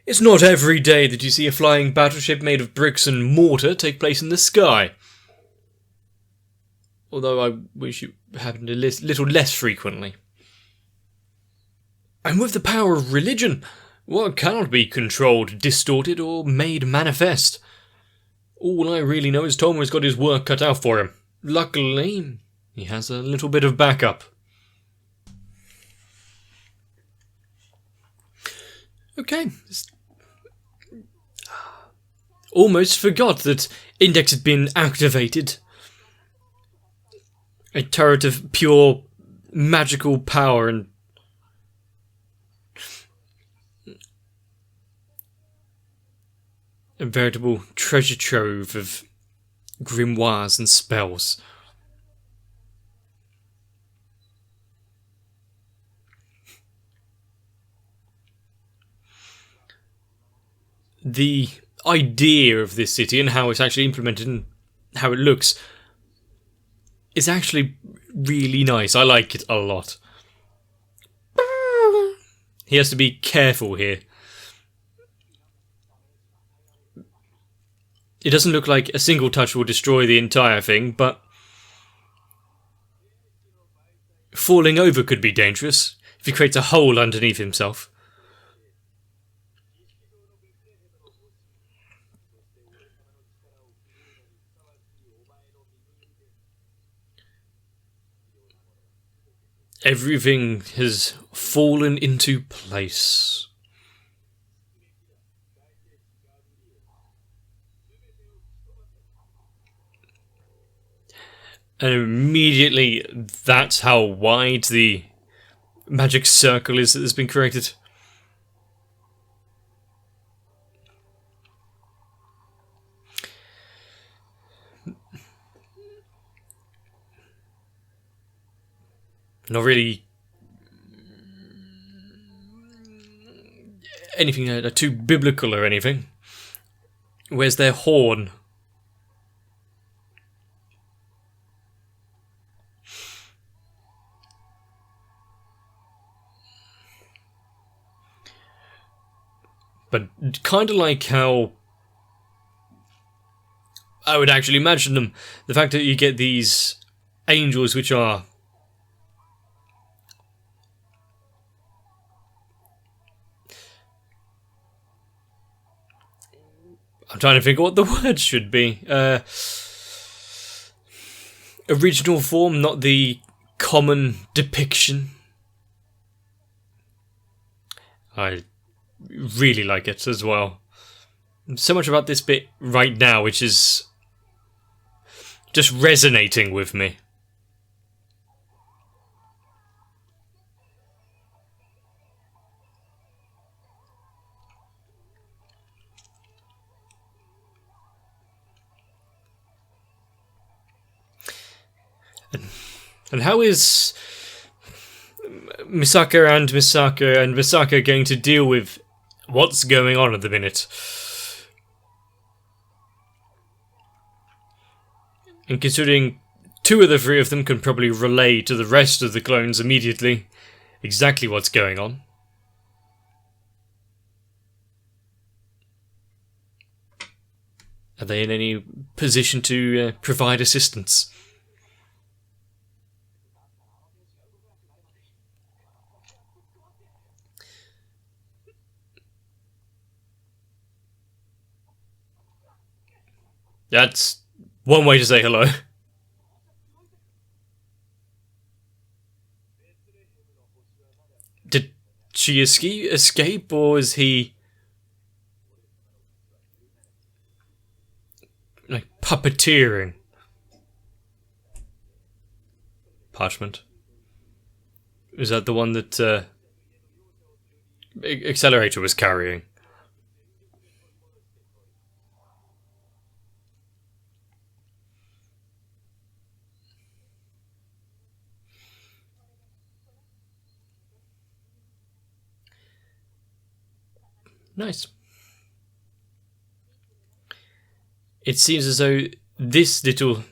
It's not every day that you see a flying battleship made of bricks and mortar take place in the sky. Although I wish it happened a little less frequently. And with the power of religion, what cannot be controlled, distorted, or made manifest? All I really know is Tom has got his work cut out for him. Luckily, he has a little bit of backup. Okay. Almost forgot that Index had been activated. A turret of pure magical power and a veritable treasure trove of grimoires and spells. The idea of this city and how it's actually implemented and how it looks is actually really nice. I like it a lot. He has to be careful here. It doesn't look like a single touch will destroy the entire thing, but falling over could be dangerous if he creates a hole underneath himself. Everything has fallen into place. And immediately, that's how wide the magic circle is that has been created. Not really anything too biblical or anything. Where's their horn? But kind of like how I would actually imagine them. The fact that you get these angels which are I'm trying to think what the word should be. Original form, not the common depiction. I really like it as well. So much about this bit right now, which is just resonating with me. And how is Misaka going to deal with what's going on at the minute? And considering 2 of the 3 of them can probably relay to the rest of the clones immediately exactly what's going on. Are they in any position to provide assistance? That's one way to say hello. Did she escape, or is he like puppeteering? Parchment. Is that the one that Accelerator was carrying? Nice. It seems as though this little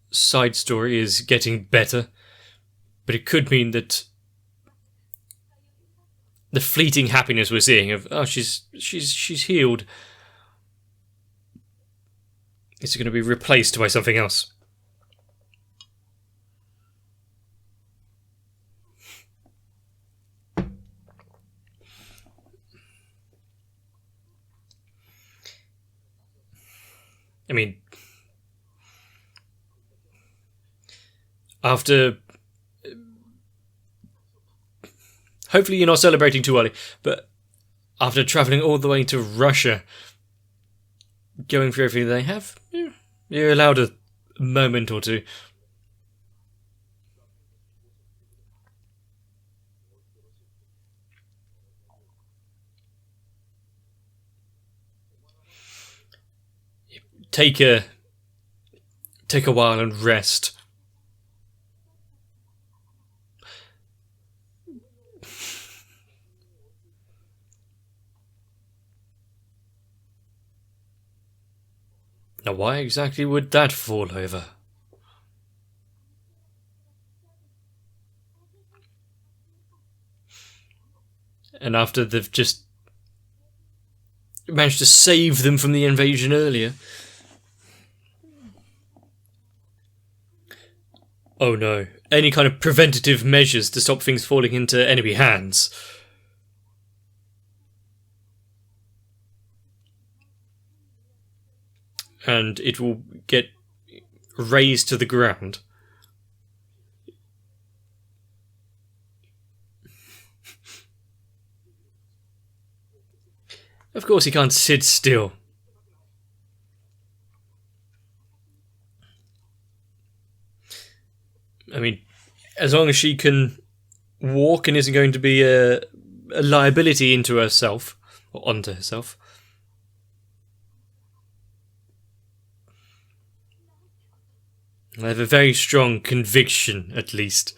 side story is getting better, but it could mean that the fleeting happiness we're seeing of, oh, she's healed, is going to be replaced by something else. I mean, after... Hopefully you're not celebrating too early, but after travelling all the way to Russia, going through everything they have, you're allowed a moment or two. Take a while and rest. Now, why exactly would that fall over? And after they've just managed to save them from the invasion earlier. Oh no, any kind of preventative measures to stop things falling into enemy hands. And it will get razed to the ground. Of course he can't sit still. I mean, as long as she can walk and isn't going to be a liability into herself, or onto herself. I have a very strong conviction, at least.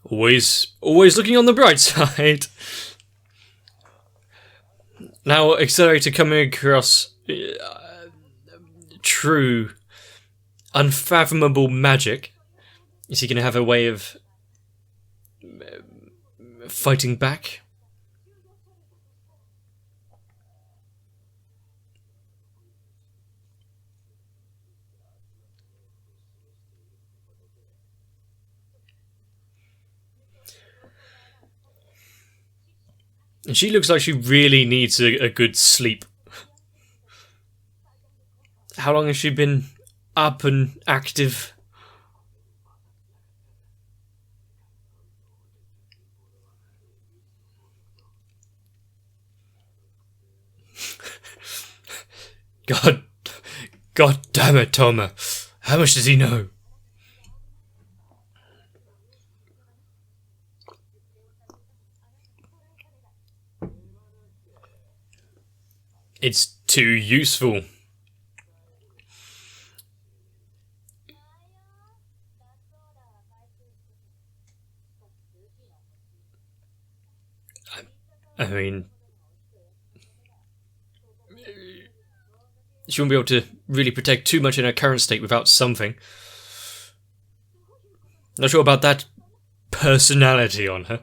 Always looking on the bright side. Now, Accelerator coming across true, unfathomable magic. Is he going to have a way of fighting back? And she looks like she really needs a good sleep. How long has she been up and active? God damn it, Toma. How much does he know? It's too useful. I mean, she won't be able to really protect too much in her current state without something. Not sure about that personality on her.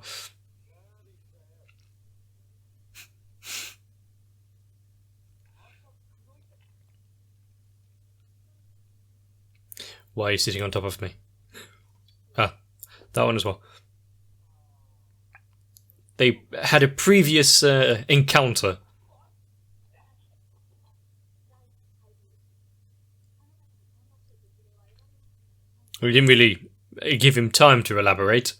Why are you sitting on top of me? Ah, that one as well. They had a previous encounter. We didn't really give him time to elaborate.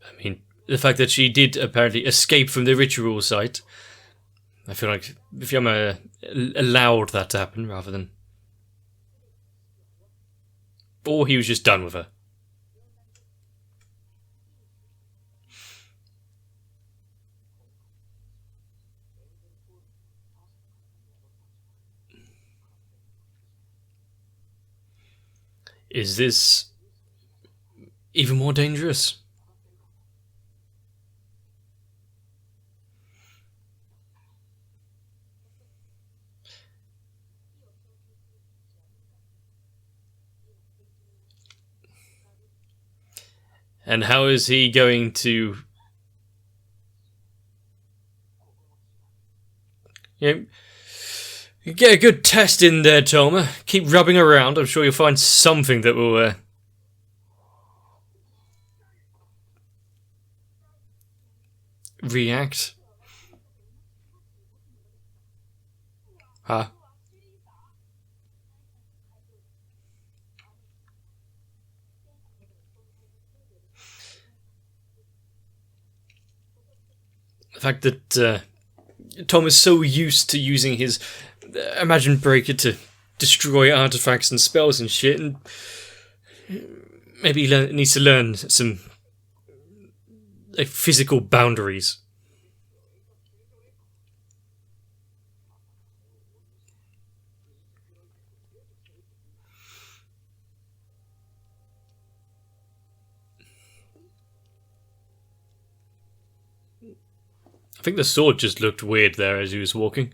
I mean, the fact that she did apparently escape from the ritual site, I feel like if Yama allowed that to happen rather than... Or he was just done with her. Is this even more dangerous? And how is he going to... get a good test in there, Toma. Keep rubbing around. I'm sure you'll find something that will... react. Huh? The fact that Tom is so used to using his Imagine Breaker to destroy artifacts and spells and shit, and maybe he needs to learn some physical boundaries. I think the sword just looked weird there as he was walking.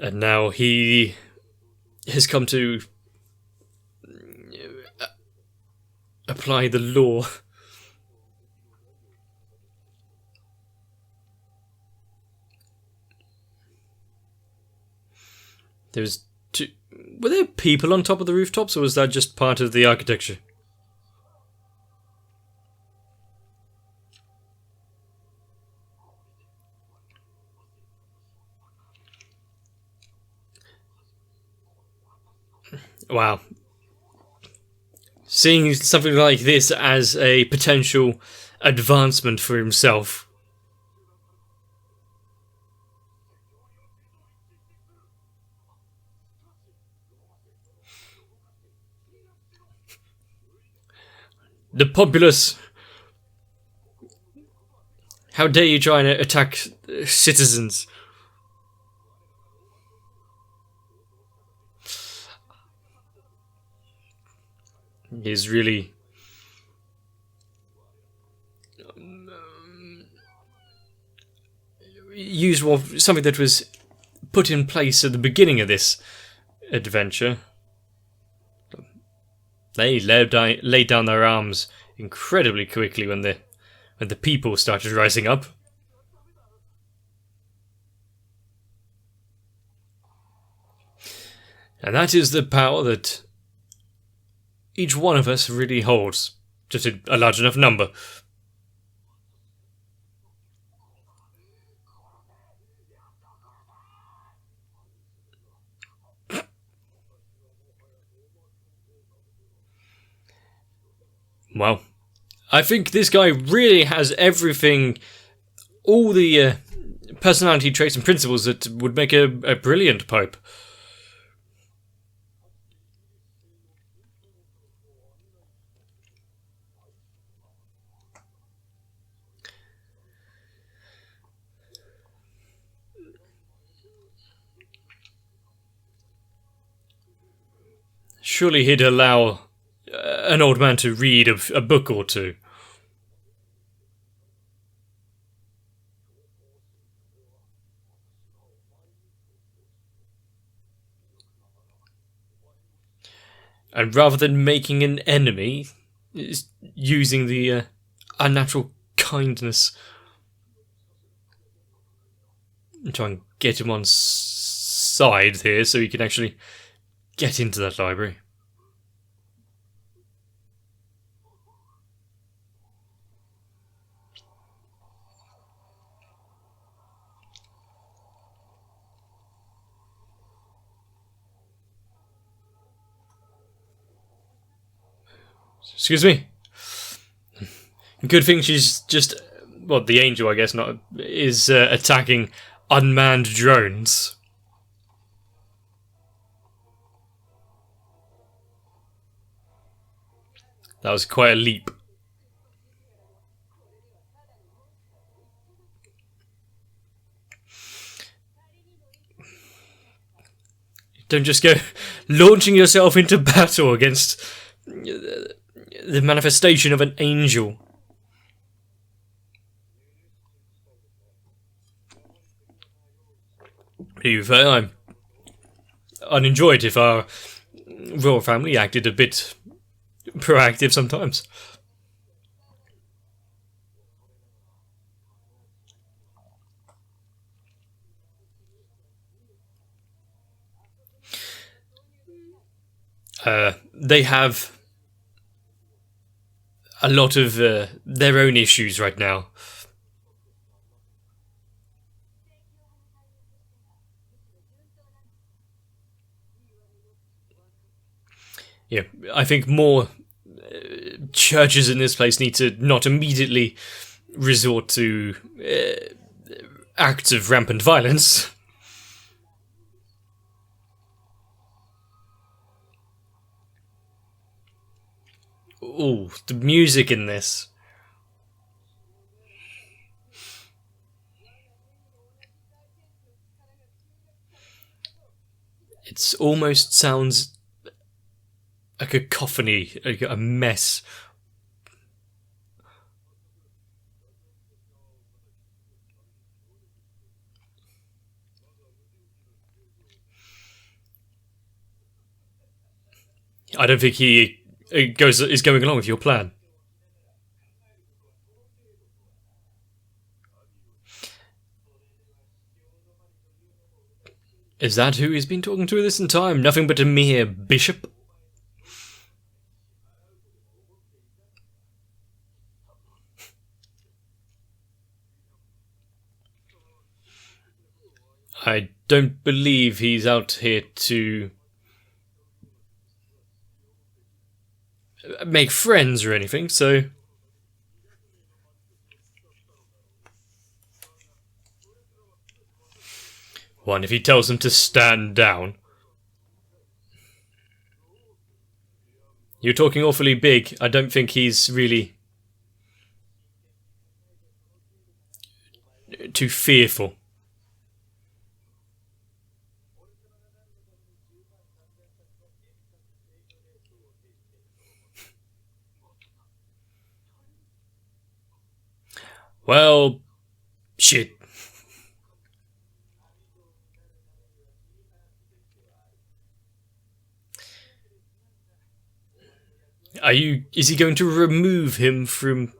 And now he has come to apply the law. There's two... Were there people on top of the rooftops, or was that just part of the architecture? Wow. Seeing something like this as a potential advancement for himself. The populace! How dare you try and attack citizens? He's really... used something that was put in place at the beginning of this adventure. They laid down their arms incredibly quickly when the people started rising up. And that is the power that each one of us really holds. Just a large enough number. Well, I think this guy really has everything, all the personality traits and principles that would make a brilliant Pope. Surely he'd allow an old man to read a book or two. And rather than making an enemy, using the unnatural kindness and try and get him on side here so he can actually get into that library. Excuse me? Good thing she's just... well, the angel, I guess, not is attacking unmanned drones. That was quite a leap. Don't just go launching yourself into battle against the manifestation of an angel. I'd enjoy it if our royal family acted a bit proactive sometimes. They have a lot of their own issues right now. Yeah, I think more churches in this place need to not immediately resort to acts of rampant violence. Ooh, the music in this. It almost sounds a cacophony, a mess. I don't think he is going along with your plan. Is that who he's been talking to this entire time? Nothing but a mere bishop? I don't believe he's out here to make friends or anything, so... One, if he tells them to stand down. You're talking awfully big. I don't think he's really too fearful. Well, shit. Is he going to remove him from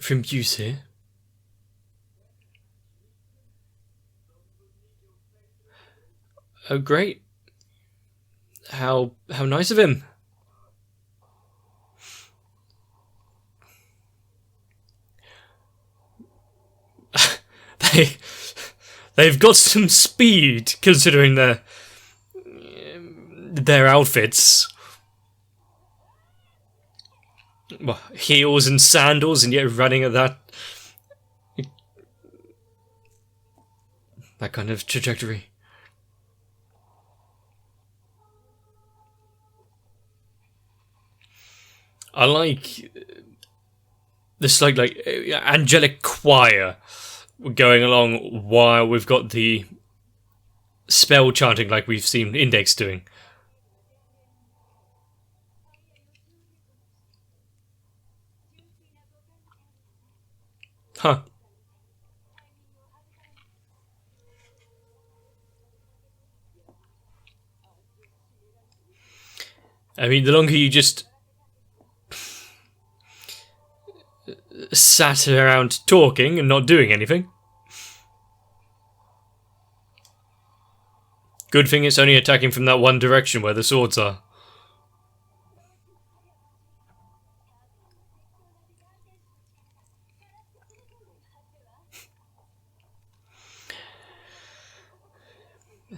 use here? Oh, great. How nice of him. They've got some speed considering their outfits. Well, heels and sandals, and yet running at that kind of trajectory. I like this like angelic choir going along while we've got the spell chanting like we've seen Index doing. Huh. I mean, the longer you just sat around talking and not doing anything. Good thing it's only attacking from that one direction where the swords are.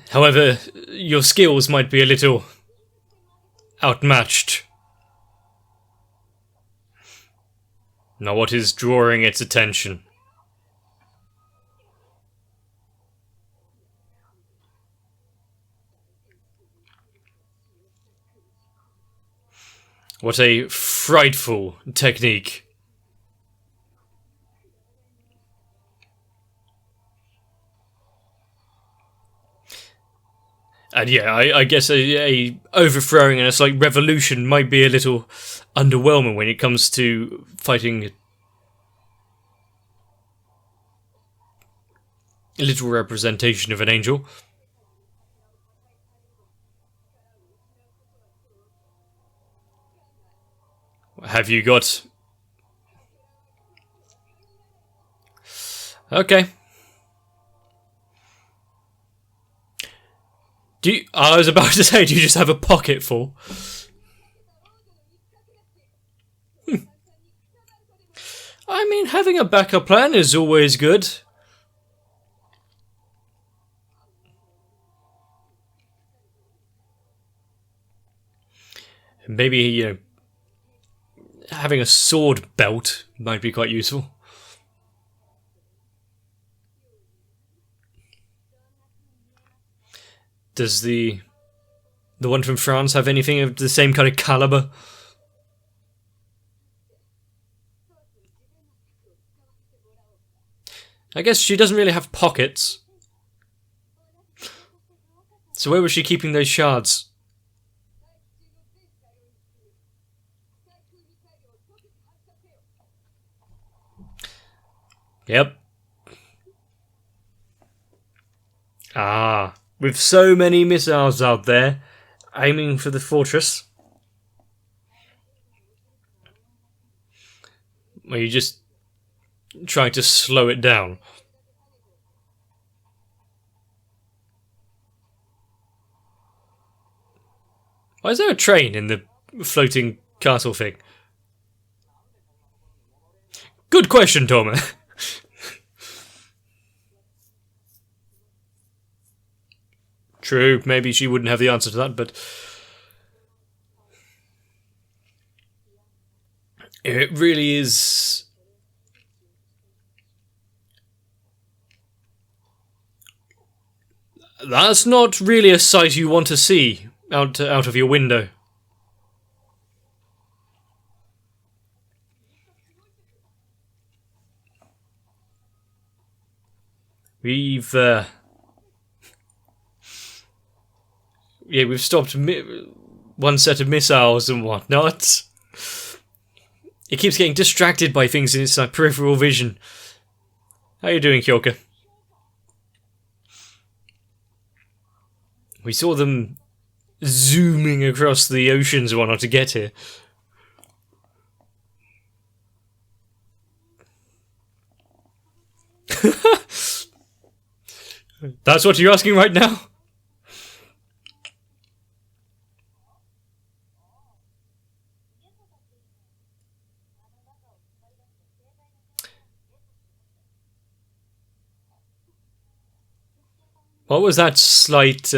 However, your skills might be a little outmatched. Now what is drawing its attention? What a frightful technique. And yeah, I guess a overthrowing and a slight revolution might be a little underwhelming when it comes to fighting a literal representation of an angel. Have you got... Okay. I was about to say, do you just have a pocket full? I mean, having a backup plan is always good. Maybe, you know, having a sword belt might be quite useful. Does the one from France have anything of the same kind of caliber? I guess she doesn't really have pockets. So where was she keeping those shards? Yep. Ah. With so many missiles out there, aiming for the fortress. Are you just trying to slow it down? Why is there a train in the floating castle thing? Good question, Toma. True, maybe she wouldn't have the answer to that, but it really is. That's not really a sight you want to see out of your window. We've stopped one set of missiles and whatnot. It keeps getting distracted by things in its peripheral vision. How are you doing, Kyoka? We saw them zooming across the oceans and whatnot to get here. That's what you're asking right now? What was that slight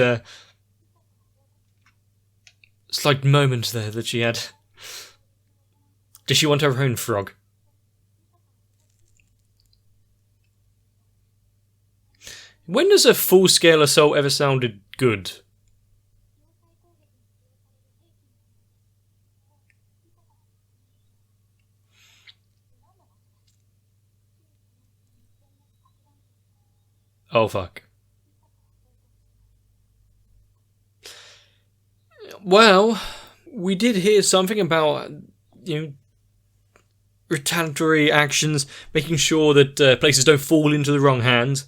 moment there that she had? Does she want her own frog? When does a full-scale assault ever sounded good? Oh, fuck. Well, we did hear something about, retaliatory actions, making sure that places don't fall into the wrong hands.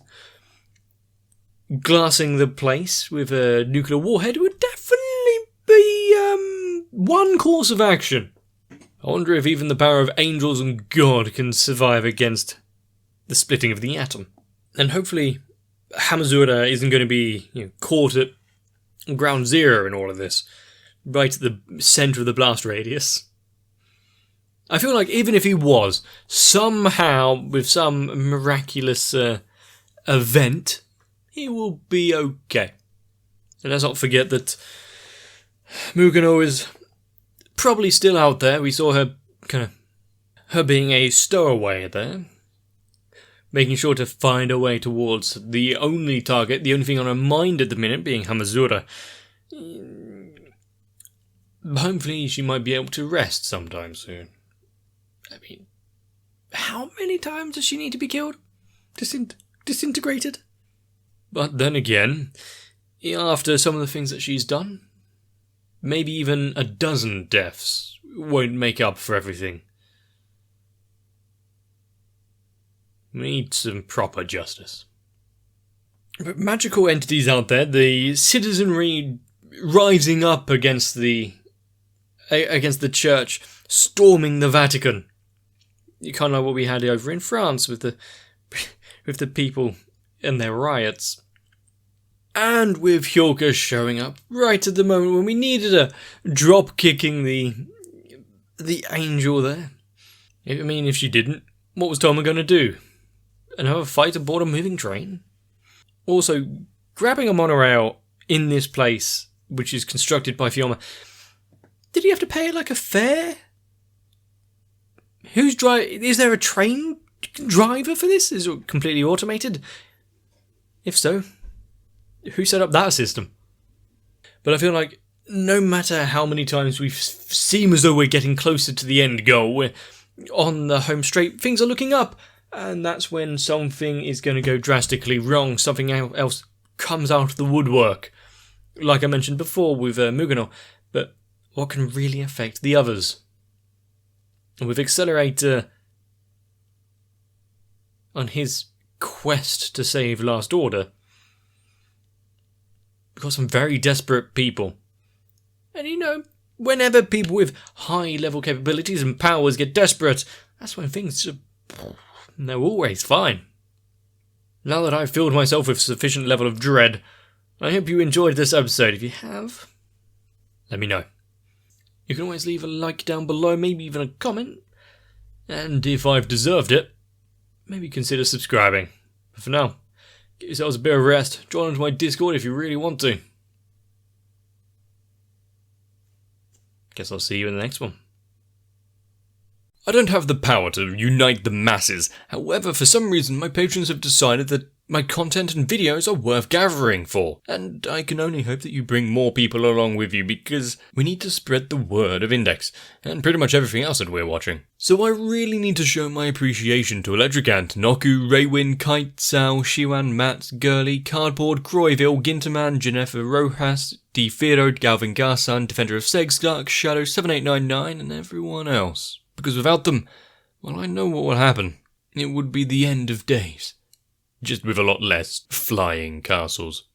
Glassing the place with a nuclear warhead would definitely be one course of action. I wonder if even the power of angels and God can survive against the splitting of the atom. And hopefully Hamazura isn't going to be caught at ground zero in all of this, right at the centre of the blast radius. I feel like even if he was, somehow, with some miraculous event, he will be okay. And let's not forget that Mugano is probably still out there. We saw her being a stowaway there, making sure to find her way towards the only target, the only thing on her mind at the minute being Hamazura. Hopefully she might be able to rest sometime soon. I mean, how many times does she need to be killed? Disintegrated? But then again, after some of the things that she's done, maybe even a dozen deaths won't make up for everything. We need some proper justice. But magical entities out there, the citizenry rising up against the church, storming the Vatican. Kind of like what we had over in France with the people and their riots. And with Hjorka showing up right at the moment when we needed her, drop kicking the angel there. I mean, if she didn't, what was Toma going to do? Another fight aboard a moving train? Also, grabbing a monorail in this place, which is constructed by Fiona, did he have to pay like a fare? Is there a train driver for this? Is it completely automated? If so, who set up that system? But I feel like no matter how many times we seem as though we're getting closer to the end goal, we're on the home straight, things are looking up, and that's when something is going to go drastically wrong. Something else comes out of the woodwork, like I mentioned before with Muganor. But what can really affect the others? And with Accelerator on his quest to save Last Order, we've got some very desperate people. And whenever people with high level capabilities and powers get desperate, that's when things they're always fine. Now that I've filled myself with sufficient level of dread, I hope you enjoyed this episode. If you have, let me know. You can always leave a like down below, maybe even a comment. And if I've deserved it, maybe consider subscribing. But for now, get yourselves a bit of rest. Join onto my Discord if you really want to. Guess I'll see you in the next one. I don't have the power to unite the masses. However, for some reason, my patrons have decided that my content and videos are worth gathering for. And I can only hope that you bring more people along with you, because we need to spread the word of Index, and pretty much everything else that we're watching. So I really need to show my appreciation to Electricant, Noku, Raywin, Kite, Sal, Shiwan, Matt, Gurley, Cardboard, Croyville, Ginterman, Jennifer, Rojas, D. Theodore, Galvin Garson, Defender of Segslark, Shadow 7899, and everyone else. Because without them, well, I know what will happen. It would be the end of days. Just with a lot less flying castles.